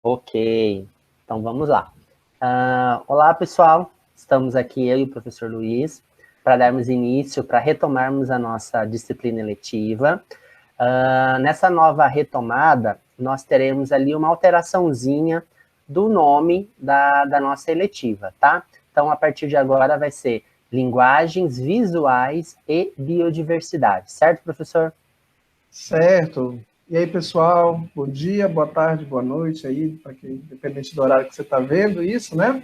Ok, então vamos lá. Olá, pessoal. Estamos aqui, eu e o professor Luiz, para darmos início, para retomarmos a nossa disciplina eletiva. Nessa nova retomada, nós teremos ali uma alteraçãozinha do nome da nossa eletiva, tá? Então, a partir de agora, vai ser Linguagens Visuais e Biodiversidade, certo, professor? Certo. E aí, pessoal, bom dia, boa tarde, boa noite aí, para quem, independente do horário que você está vendo isso, né?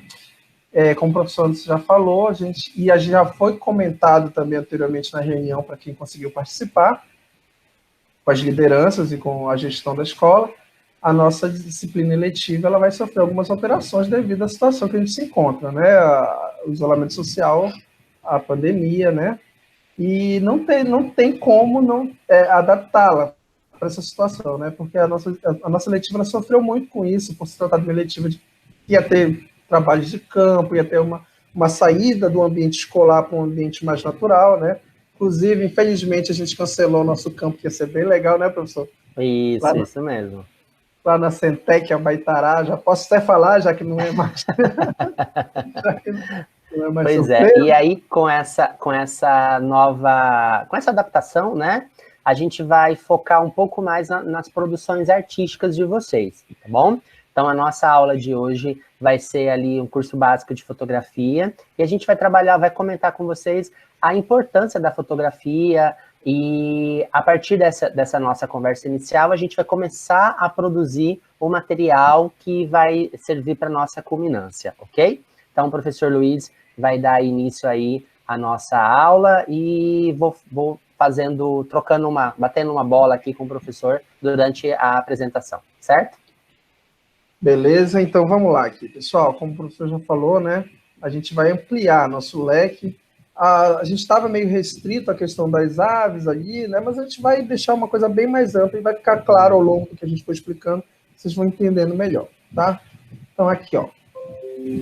Como o professor Anderson já falou, a gente já foi comentado também anteriormente na reunião para quem conseguiu participar, com as lideranças e com a gestão da escola, a nossa disciplina eletiva ela vai sofrer algumas alterações devido à situação que a gente se encontra, né? O isolamento social, a pandemia, né? E não tem como não adaptá-la para essa situação, né? Porque a nossa eletiva ela sofreu muito com isso, por se tratar de uma eletiva que ia ter trabalhos de campo, ia ter uma saída do ambiente escolar para um ambiente mais natural, né? Inclusive, infelizmente, a gente cancelou o nosso campo, que ia ser bem legal, né, professor? Lá, Isso mesmo. lá na Centec, Abaitará, já posso até falar, já que não é mais, já que não é mais Pois é, surpresa. e aí com essa nova, com essa adaptação, né, a gente vai focar um pouco mais nas produções artísticas de vocês, tá bom? Então a nossa aula de hoje vai ser ali um curso básico de fotografia, e a gente vai trabalhar, vai comentar com vocês a importância da fotografia, e a partir dessa nossa conversa inicial, a gente vai começar a produzir o material que vai servir para nossa culminância, ok? Então, professor Luiz vai dar início aí à nossa aula e vou batendo uma bola aqui com o professor durante a apresentação, certo? Beleza, então vamos lá aqui, pessoal. Como o professor já falou, né? A gente vai ampliar nosso leque. A gente estava meio restrito à questão das aves ali, né? Mas a gente vai deixar uma coisa bem mais ampla e vai ficar claro ao longo do que a gente for explicando, vocês vão entendendo melhor, tá? Então aqui, ó.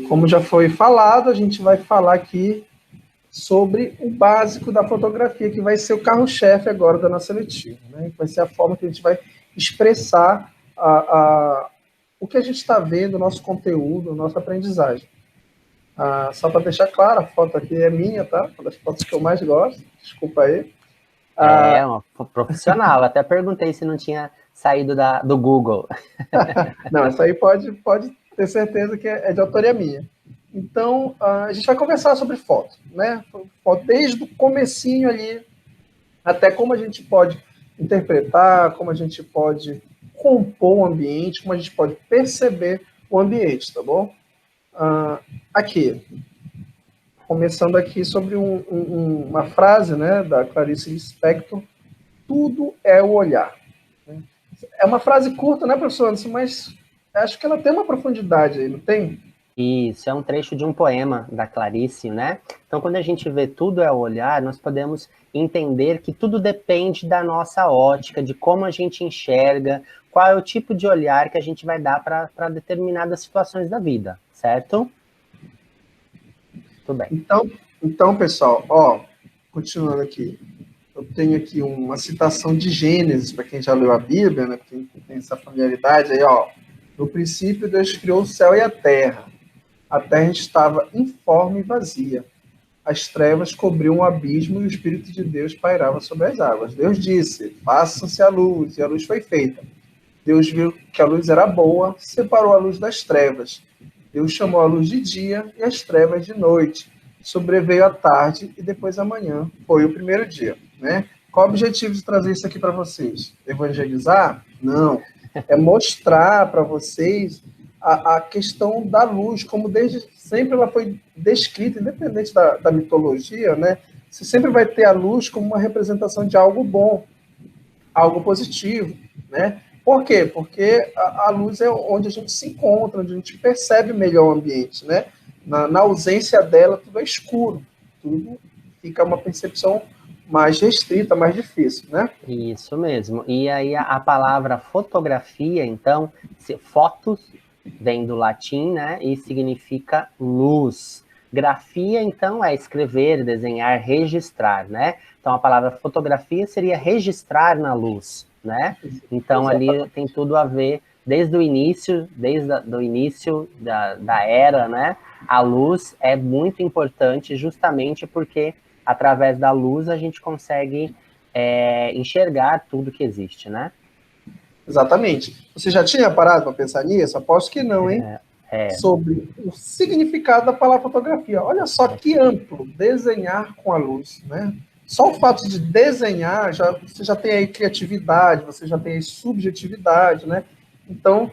Como já foi falado, a gente vai falar aqui sobre o básico da fotografia, que vai ser o carro-chefe agora da nossa letiva, né? Vai ser a forma que a gente vai expressar o que a gente está vendo, o nosso conteúdo, a nossa aprendizagem. Só para deixar claro, a foto aqui é minha, tá? Uma das fotos que eu mais gosto, desculpa aí. Uma profissional, até perguntei se não tinha saído do Google. Não, essa aí pode ter certeza que é de autoria minha. Então, a gente vai conversar sobre foto, né? Foto desde o comecinho ali, até como a gente pode interpretar, como a gente pode compor o ambiente, como a gente pode perceber o ambiente, tá bom? Aqui, começando aqui sobre uma frase, né, da Clarice Lispector, tudo é o olhar. É uma frase curta, né, professor Anderson, mas acho que ela tem uma profundidade aí, não tem? Isso, é um trecho de um poema da Clarice, né? Então, quando a gente vê tudo é o olhar, nós podemos entender que tudo depende da nossa ótica, de como a gente enxerga, qual é o tipo de olhar que a gente vai dar para determinadas situações da vida, certo? Tudo bem. Então, pessoal, ó, continuando aqui, eu tenho aqui uma citação de Gênesis, para quem já leu a Bíblia, né, quem tem essa familiaridade aí, ó. No princípio, Deus criou o céu e a terra. A terra estava informe e vazia. As trevas cobriam o abismo e o Espírito de Deus pairava sobre as águas. Deus disse, faça-se a luz, e a luz foi feita. Deus viu que a luz era boa, separou a luz das trevas. Deus chamou a luz de dia e as trevas de noite. Sobreveio a tarde e depois a manhã. Foi o primeiro dia, né? Qual o objetivo de trazer isso aqui para vocês? Evangelizar? Não. É mostrar para vocês a questão da luz, como desde sempre ela foi descrita, independente da mitologia, né? Você sempre vai ter a luz como uma representação de algo bom, algo positivo, né? Por quê? Porque a luz é onde a gente se encontra, onde a gente percebe melhor o ambiente, né? Na ausência dela, tudo é escuro, tudo fica uma percepção mais restrita, mais difícil, né? Isso mesmo. E aí a palavra fotografia, então, fotos vem do latim, né? E significa luz. Grafia, então, é escrever, desenhar, registrar, né? Então a palavra fotografia seria registrar na luz, né? Então ali Exatamente. tem tudo a ver desde o início, do início da era, né, a luz é muito importante justamente porque através da luz a gente consegue enxergar tudo que existe, né? Exatamente. Você já tinha parado para pensar nisso? Aposto que não, hein? Sobre o significado da palavra fotografia. Olha só que amplo, desenhar com a luz, né? Só o fato de desenhar, você já tem aí criatividade, você já tem aí subjetividade, né? Então,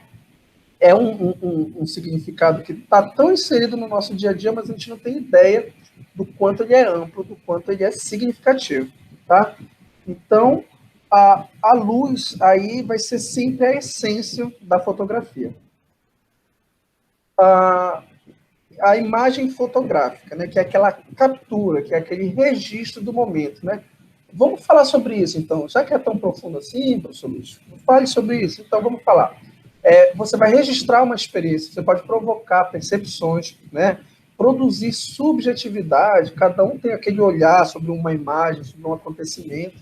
é um significado que está tão inserido no nosso dia a dia, mas a gente não tem ideia do quanto ele é amplo, do quanto ele é significativo, tá? Então, a luz aí vai ser sempre a essência da fotografia. A imagem fotográfica, né, que é aquela captura, que é aquele registro do momento, né? Vamos falar sobre isso, então. Já que é tão profundo assim, professor Luiz, fale sobre isso. Então, vamos falar. Você vai registrar uma experiência, você pode provocar percepções, né? Produzir subjetividade, cada um tem aquele olhar sobre uma imagem, sobre um acontecimento,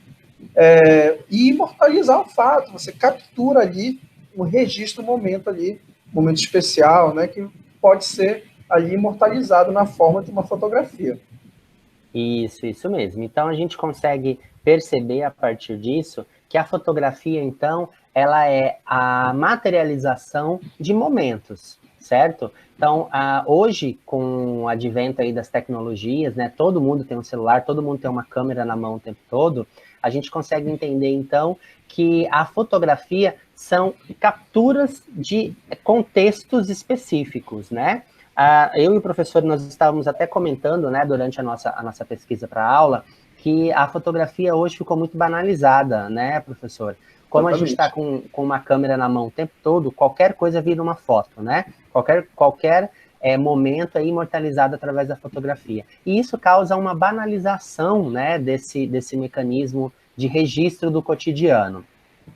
e imortalizar o fato. Você captura ali um registro, um momento ali, um momento especial, né? Que pode ser ali imortalizado na forma de uma fotografia. Isso mesmo. Então a gente consegue perceber a partir disso que a fotografia, então, ela é a materialização de momentos, certo? Então, hoje, com o advento aí das tecnologias, né, todo mundo tem um celular, todo mundo tem uma câmera na mão o tempo todo, a gente consegue entender, então, que a fotografia são capturas de contextos específicos, né? Eu e o professor, nós estávamos até comentando, né, durante a nossa pesquisa para a aula, que a fotografia hoje ficou muito banalizada, né, professor? Como a gente está com uma câmera na mão o tempo todo, qualquer coisa vira uma foto, né? Qualquer momento é imortalizado através da fotografia. E isso causa uma banalização, né, desse mecanismo de registro do cotidiano.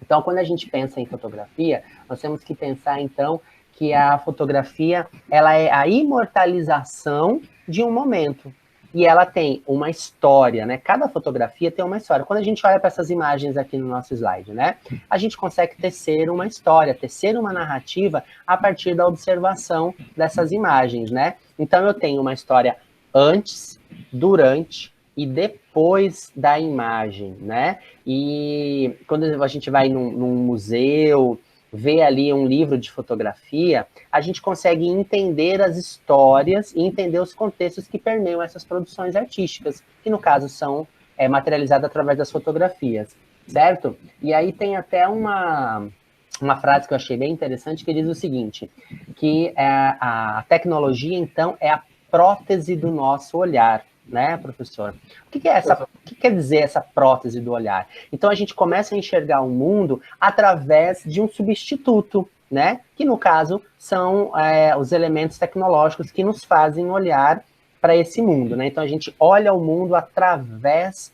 Então, quando a gente pensa em fotografia, nós temos que pensar, então, que a fotografia, ela é a imortalização de um momento. E ela tem uma história, né? Cada fotografia tem uma história. Quando a gente olha para essas imagens aqui no nosso slide, né? A gente consegue tecer uma história, tecer uma narrativa a partir da observação dessas imagens, né? Então, eu tenho uma história antes, durante e depois da imagem, né? E quando a gente vai num museu, vê ali um livro de fotografia, a gente consegue entender as histórias e entender os contextos que permeiam essas produções artísticas, que no caso são materializadas através das fotografias, certo? E aí tem até uma frase que eu achei bem interessante, que diz o seguinte, que a tecnologia, então, é a prótese do nosso olhar, né, professor? O que quer dizer essa prótese do olhar? Então, a gente começa a enxergar o mundo através de um substituto, né? Que, no caso, são os elementos tecnológicos que nos fazem olhar para esse mundo, né? Então, a gente olha o mundo através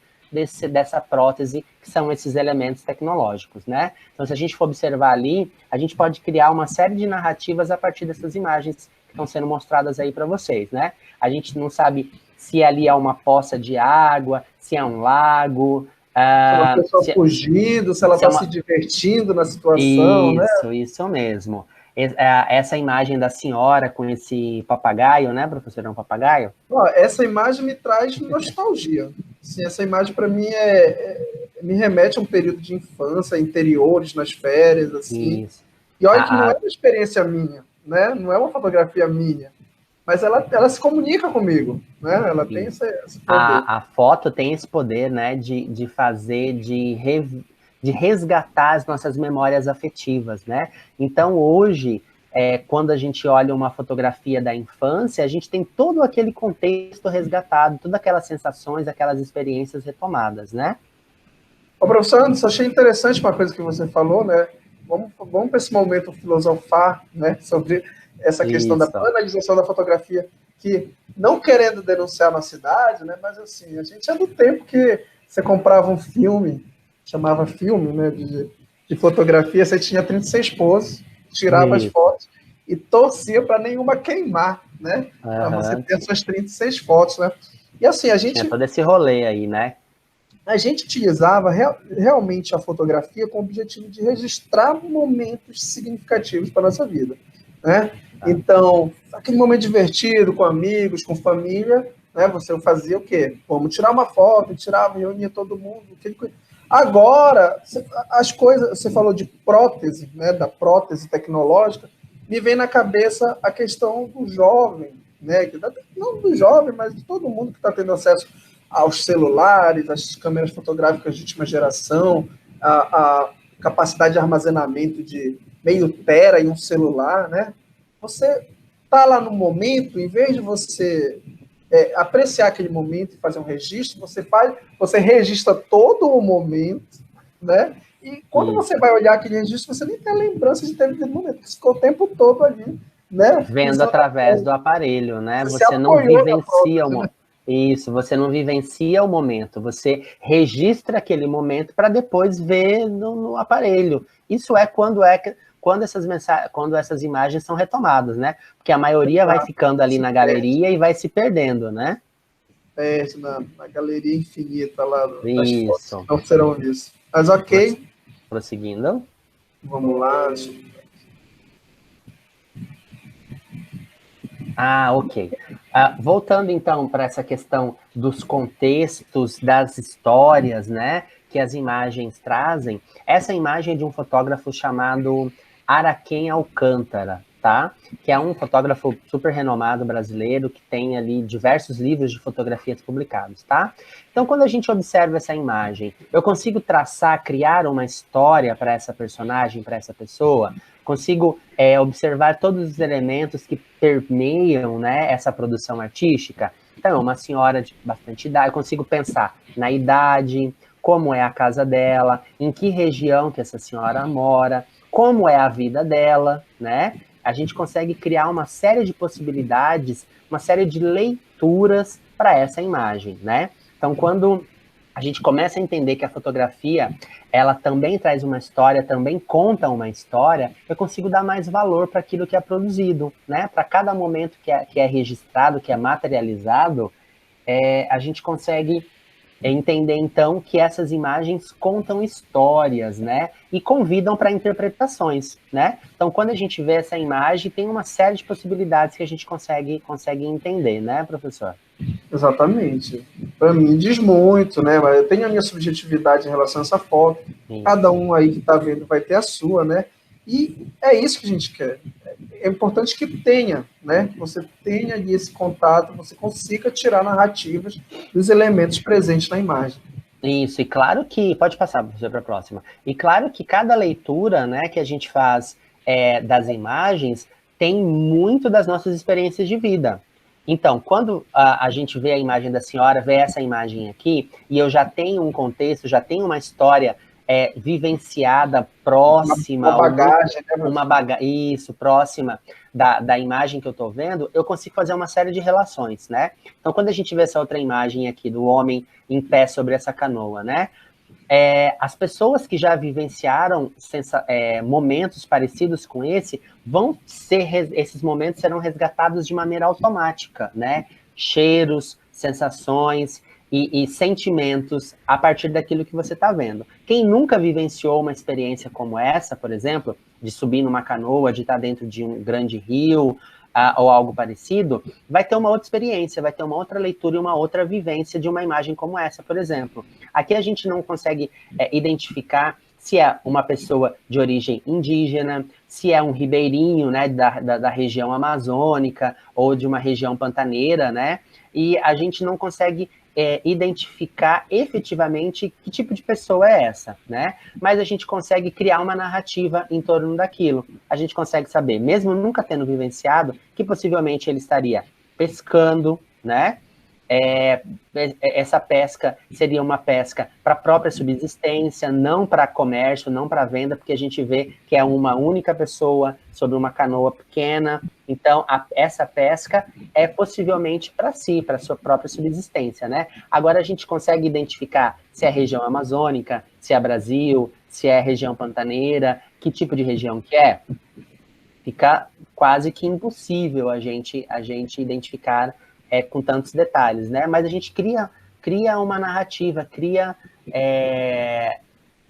dessa prótese, que são esses elementos tecnológicos, né? Então, se a gente for observar ali, a gente pode criar uma série de narrativas a partir dessas imagens que estão sendo mostradas aí para vocês, né? A gente não sabe se ali é uma poça de água, se é um lago. Se é uma pessoa fugindo, se ela está se divertindo na situação, né? Isso mesmo. Essa imagem da senhora com esse papagaio, né, professor? É um papagaio? Essa imagem me traz nostalgia. Assim, essa imagem, para mim, me remete a um período de infância, interiores, nas férias, assim. Isso. E olha que não é uma experiência minha, né? Não é uma fotografia minha. Mas ela se comunica comigo, né? Ela tem esse poder. A foto tem esse poder, né, de fazer, de resgatar as nossas memórias afetivas, né? Então, hoje, quando a gente olha uma fotografia da infância, a gente tem todo aquele contexto resgatado, todas aquelas sensações, aquelas experiências retomadas, né? Ô, professor Anderson, achei interessante uma coisa que você falou, né? Vamos para esse momento filosofar, né, sobre essa questão da banalização da fotografia, que, não querendo denunciar na cidade, né, mas assim, a gente é do tempo que você comprava um filme, chamava filme, né, de fotografia, você tinha 36 poses, tirava as fotos e torcia para nenhuma queimar, né, para você ter as suas 36 fotos, né. E assim, a gente... Tinha todo esse rolê aí, né? a gente utilizava realmente a fotografia com o objetivo de registrar momentos significativos para a nossa vida, né? Então, aquele momento divertido com amigos, com família, né? Você fazia o quê? Vamos tirar uma foto, tirava, reunia todo mundo. Agora, as coisas, você falou de prótese, né? Da prótese tecnológica, me vem na cabeça a questão do jovem, né? Não do jovem, mas de todo mundo que está tendo acesso aos celulares, às câmeras fotográficas de última geração, a capacidade de armazenamento de meio tera em um celular, né? Você está lá no momento, em vez de você apreciar aquele momento e fazer um registro, você registra todo o momento, né? E quando você vai olhar aquele registro, você nem tem a lembrança de ter aquele momento, porque você ficou o tempo todo ali, né? Vendo através do aparelho, né? Você não vivencia própria, o momento. Isso, você não vivencia o momento, você registra aquele momento para depois ver no aparelho. Isso é quando essas imagens são retomadas, né? Porque a maioria vai ficando ali na galeria e vai se perdendo, né? Na galeria infinita lá das Isso. fotos, não serão vistos. Mas ok. Prosseguindo. Vamos lá. Ok. Voltando, então, para essa questão dos contextos, das histórias, né, que as imagens trazem, essa imagem é de um fotógrafo chamado Araquém Alcântara, tá? Que é um fotógrafo super renomado brasileiro, que tem ali diversos livros de fotografias publicados, tá? Então, quando a gente observa essa imagem, eu consigo criar uma história para essa personagem, para essa pessoa? Consigo observar todos os elementos que permeiam, né, essa produção artística? Então, é uma senhora de bastante idade, eu consigo pensar na idade, como é a casa dela, em que região que essa senhora mora, como é a vida dela, né? A gente consegue criar uma série de possibilidades, uma série de leituras para essa imagem, né? Então, quando a gente começa a entender que a fotografia, ela também traz uma história, também conta uma história, eu consigo dar mais valor para aquilo que é produzido, né? Para cada momento que é registrado, que é materializado, a gente consegue entender, então, que essas imagens contam histórias, né? E convidam para interpretações, né? Então, quando a gente vê essa imagem, tem uma série de possibilidades que a gente consegue entender, né, professor? Exatamente. Para mim diz muito, né? Mas eu tenho a minha subjetividade em relação a essa foto. Sim. Cada um aí que está vendo vai ter a sua, né? E é isso que a gente quer. É importante que tenha, né? Você tenha ali esse contato, você consiga tirar narrativas dos elementos presentes na imagem. Isso, e claro que... Pode passar, professor, para a próxima. E claro que cada leitura, né, que a gente faz das imagens tem muito das nossas experiências de vida. Então, quando a gente vê a imagem da senhora, vê essa imagem aqui, e eu já tenho um contexto, já tenho uma história vivenciada, próxima... Uma bagagem, né? Isso, próxima da imagem que eu estou vendo, eu consigo fazer uma série de relações, né? Então, quando a gente vê essa outra imagem aqui do homem em pé sobre essa canoa, né? As pessoas que já vivenciaram momentos parecidos com esse, esses momentos serão resgatados de maneira automática, né? Cheiros, sensações e sentimentos a partir daquilo que você está vendo. Quem nunca vivenciou uma experiência como essa, por exemplo, de subir numa canoa, de estar dentro de um grande rio, ou algo parecido, vai ter uma outra experiência, vai ter uma outra leitura e uma outra vivência de uma imagem como essa, por exemplo. Aqui a gente não consegue identificar se é uma pessoa de origem indígena, se é um ribeirinho, né, da região amazônica, ou de uma região pantaneira, né, e a gente não consegue identificar efetivamente que tipo de pessoa é essa, né? Mas a gente consegue criar uma narrativa em torno daquilo. A gente consegue saber, mesmo nunca tendo vivenciado, que possivelmente ele estaria pescando, né? Essa pesca seria uma pesca para a própria subsistência, não para comércio, não para venda, porque a gente vê que é uma única pessoa sobre uma canoa pequena. Então, essa pesca é possivelmente para si, para a sua própria subsistência, né? Agora a gente consegue identificar se é região amazônica, se é Brasil, se é região pantaneira, que tipo de região que é. Fica quase que impossível a gente identificar com tantos detalhes, né? Mas a gente cria uma narrativa, cria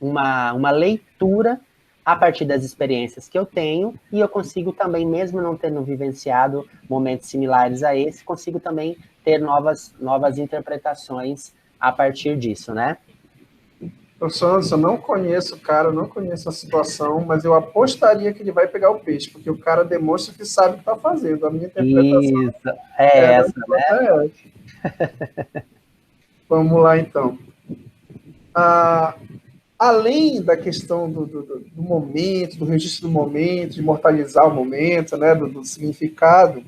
uma leitura a partir das experiências que eu tenho, e eu consigo também, mesmo não tendo vivenciado momentos similares a esse, consigo também ter novas interpretações a partir disso, né? Professor Anderson, eu não conheço o cara, não conheço a situação, mas eu apostaria que ele vai pegar o peixe, porque o cara demonstra que sabe o que está fazendo. A minha interpretação Isso, é essa, né? Vamos lá, então. Além da questão do momento, do registro do momento, de imortalizar o momento, né, do significado,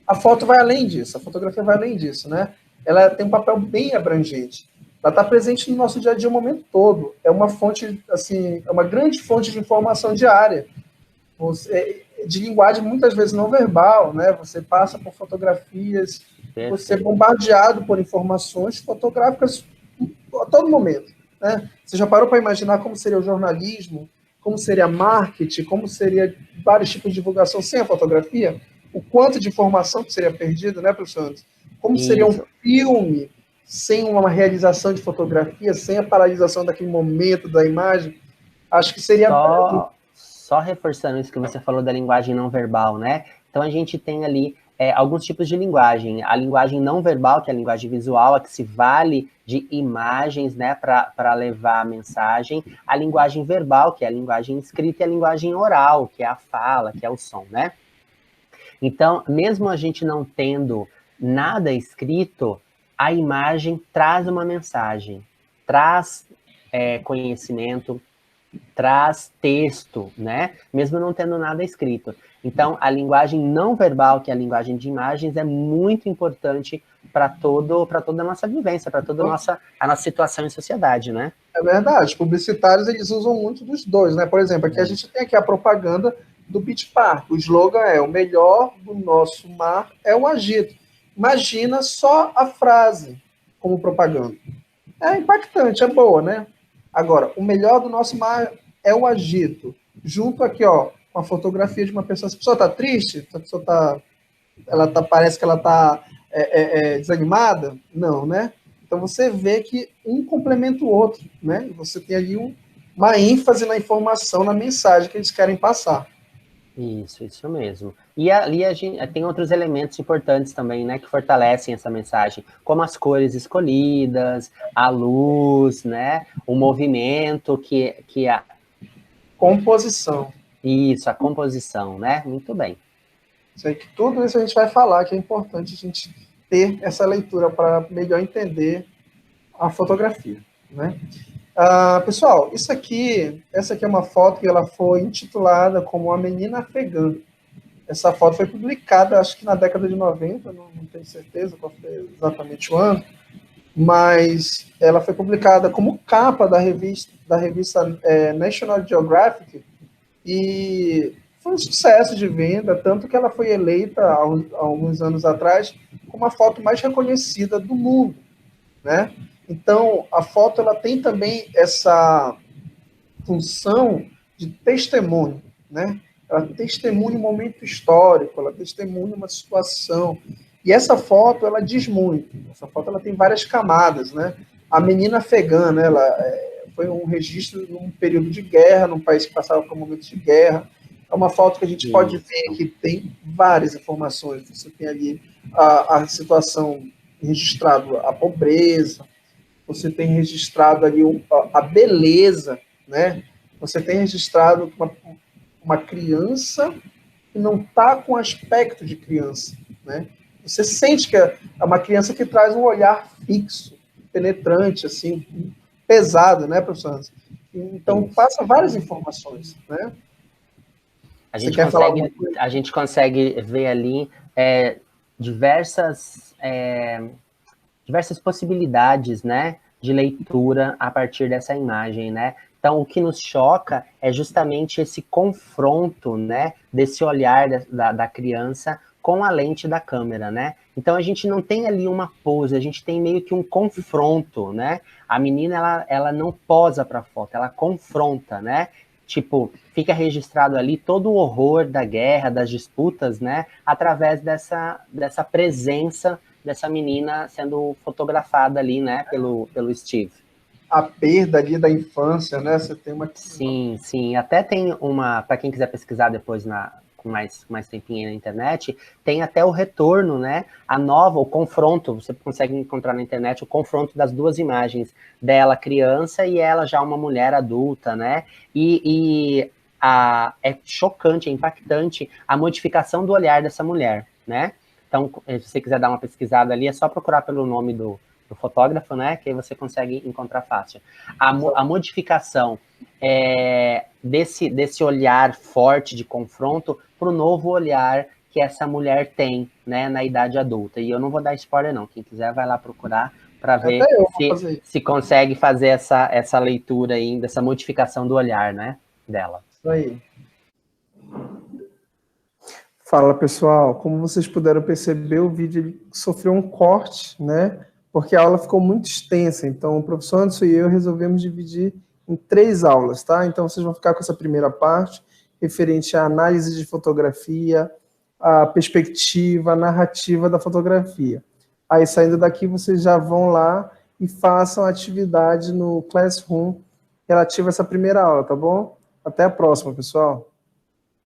a foto vai além disso, a fotografia vai além disso, né? Ela tem um papel bem abrangente. Ela está presente no nosso dia a dia o momento todo. É uma fonte, assim, é uma grande fonte de informação diária. De linguagem muitas vezes não verbal, né? Você passa por fotografias, você é bombardeado por informações fotográficas a todo momento, né? Você já parou para imaginar como seria o jornalismo, como seria marketing, como seria vários tipos de divulgação sem a fotografia? O quanto de informação que seria perdido, né, professor Anderson? Como seria um filme sem uma realização de fotografia, sem a paralisação daquele momento da imagem? Acho que seria... Só reforçando isso que você falou da linguagem não verbal, né? Então, a gente tem ali alguns tipos de linguagem. A linguagem não verbal, que é a linguagem visual, a que se vale de imagens, né, para levar a mensagem. A linguagem verbal, que é a linguagem escrita, e a linguagem oral, que é a fala, que é o som, né? Então, mesmo a gente não tendo nada escrito, a imagem traz uma mensagem, traz conhecimento, traz texto, né? Mesmo não tendo nada escrito. Então, a linguagem não verbal, que é a linguagem de imagens, é muito importante para toda a nossa vivência, para toda a nossa situação em sociedade, né? É verdade. Os publicitários, eles usam muito dos dois, né? Por exemplo, aqui a gente tem aqui a propaganda do Beach Park. O slogan é: o melhor do nosso mar é o agito. Imagina só a frase como propaganda. É impactante, é boa, né? Agora, o melhor do nosso mar é o agito. Junto aqui, ó, com a fotografia de uma pessoa. Se a pessoa tá triste, se a pessoa parece que ela tá desanimada, não, né? Então você vê que um complementa o outro, né? Você tem ali uma ênfase na informação, na mensagem que eles querem passar. Isso mesmo. E ali a gente tem outros elementos importantes também, né, que fortalecem essa mensagem, como as cores escolhidas, a luz, né, o movimento que a composição. Isso, a composição, né? Muito bem. Tudo isso a gente vai falar, que é importante a gente ter essa leitura para melhor entender a fotografia, né? Pessoal, essa aqui é uma foto que ela foi intitulada como A Menina Afegã. Essa foto foi publicada, acho que na década de 90, não tenho certeza qual foi exatamente o ano, mas ela foi publicada como capa da revista National Geographic, e foi um sucesso de venda, tanto que ela foi eleita, há alguns anos atrás, como a foto mais reconhecida do mundo, né? Então, a foto ela tem também essa função de testemunho, né? Ela testemunha um momento histórico, ela testemunha uma situação. E essa foto, ela diz muito. Essa foto ela tem várias camadas, né? A menina afegã, né? Ela foi um registro num período de guerra, num país que passava por momentos de guerra. É uma foto que a gente pode ver que tem várias informações. Você tem ali a situação registrada, a pobreza, você tem registrado ali a beleza, né? Você tem registrado uma criança que não está com aspecto de criança, né? Você sente que é uma criança que traz um olhar fixo, penetrante, assim, pesado, né, professor? Então, passa várias informações, né? A gente consegue ver ali diversas possibilidades, né, de leitura a partir dessa imagem, né? Então, o que nos choca é justamente esse confronto, né, desse olhar da criança com a lente da câmera, né? Então, a gente não tem ali uma pose, a gente tem meio que um confronto, né? A menina, ela não posa para a foto, ela confronta, né? Tipo, fica registrado ali todo o horror da guerra, das disputas, né? Através dessa presença dessa menina sendo fotografada ali, né, pelo Steve. a perda ali da infância, né? Você tem uma... Sim, sim. Até tem uma, para quem quiser pesquisar depois com mais tempinho aí na internet, tem até o retorno, né? O confronto, você consegue encontrar na internet o confronto das duas imagens, dela criança e ela já uma mulher adulta, né? É chocante, é impactante a modificação do olhar dessa mulher, né? Então, se você quiser dar uma pesquisada ali, é só procurar pelo nome do fotógrafo, né? Que aí você consegue encontrar fácil. A modificação desse olhar forte de confronto para o novo olhar que essa mulher tem, né, na idade adulta. E eu não vou dar spoiler, não. Quem quiser vai lá procurar para ver se consegue fazer essa leitura aí, dessa modificação do olhar, né, dela. Isso aí. Fala, pessoal. Como vocês puderam perceber, o vídeo sofreu um corte, né? Porque a aula ficou muito extensa. Então, o professor Anderson e eu resolvemos dividir em 3 aulas, tá? Então, vocês vão ficar com essa primeira parte, referente à análise de fotografia, a perspectiva, a narrativa da fotografia. Aí, saindo daqui, vocês já vão lá e façam a atividade no Classroom relativa a essa primeira aula, tá bom? Até a próxima, pessoal.